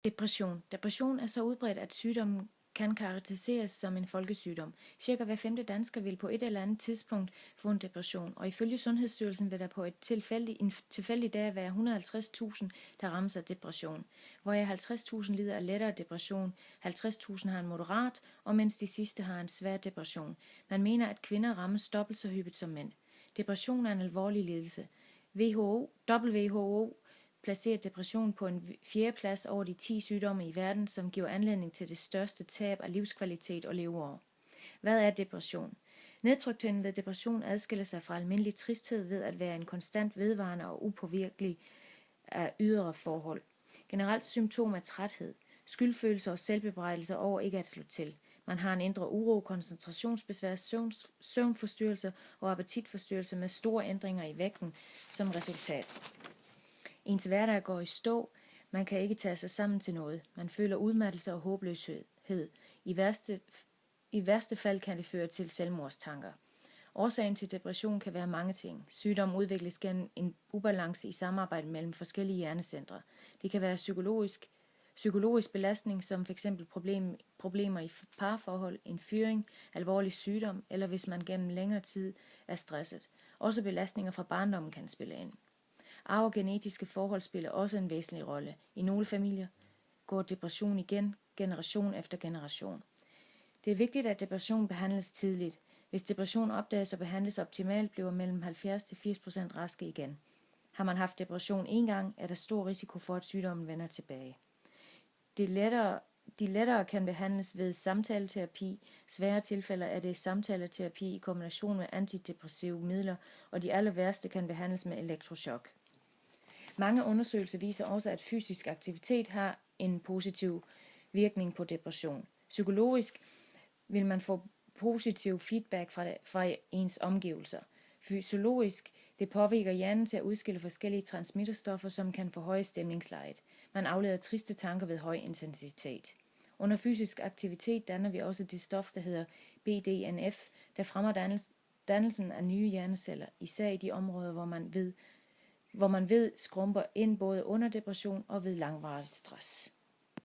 Depression. Depression er så udbredt, at sygdommen kan karakteriseres som en folkesygdom. Cirka hver 5. dansker vil på et eller andet tidspunkt få en depression, og ifølge Sundhedsstyrelsen vil der på en tilfældig dag være 150.000, der rammes af depression, hvoraf 50.000 lider af lettere depression, 50.000 har en moderat, og mens de sidste har en svær depression. Man mener, at kvinder rammes dobbelt så hyppigt som mænd. Depression er en alvorlig lidelse. WHO placerer depression på en 4. plads over de 10 sygdomme i verden, som giver anledning til det største tab af livskvalitet og leveår. Hvad er depression? Nedtryktheden ved depression adskiller sig fra almindelig tristhed ved at være en konstant vedvarende og upåvirkelig af ydre forhold. Generelt symptom er træthed, skyldfølelse og selvbebrejdelse over ikke at slå til. Man har en indre uro, koncentrationsbesvær, søvnforstyrrelser og appetitforstyrrelse med store ændringer i vægten som resultat. Ens hverdag går i stå, man kan ikke tage sig sammen til noget. Man føler udmattelse og håbløshed. I værste fald kan det føre til selvmordstanker. Årsagen til depression kan være mange ting. Sygdom udvikles gennem en ubalance i samarbejde mellem forskellige hjernecentre. Det kan være psykologisk belastning, som f.eks. problemer i parforhold, en fyring, alvorlig sygdom, eller hvis man gennem længere tid er stresset. Også belastninger fra barndommen kan spille ind. Arv og genetiske forhold spiller også en væsentlig rolle. I nogle familier går depression igen, generation efter generation. Det er vigtigt, at depression behandles tidligt. Hvis depression opdages og behandles optimalt, bliver mellem 70-80% raske igen. Har man haft depression en gang, er der stor risiko for, at sygdommen vender tilbage. De lettere kan behandles ved samtaleterapi. Svære tilfælde er det samtaleterapi i kombination med antidepressive midler, og de aller værste kan behandles med elektrochok. Mange undersøgelser viser også, at fysisk aktivitet har en positiv virkning på depression. Psykologisk vil man få positiv feedback fra ens omgivelser. Fysiologisk, det påvirker hjernen til at udskille forskellige transmitterstoffer, som kan forhøje stemningslejet. Man afleder triste tanker ved høj intensitet. Under fysisk aktivitet danner vi også det stof, der hedder BDNF, der fremmer dannelsen af nye hjerneceller, især i de områder, hvor man ved skrumper ind både under depression og ved langvarig stress.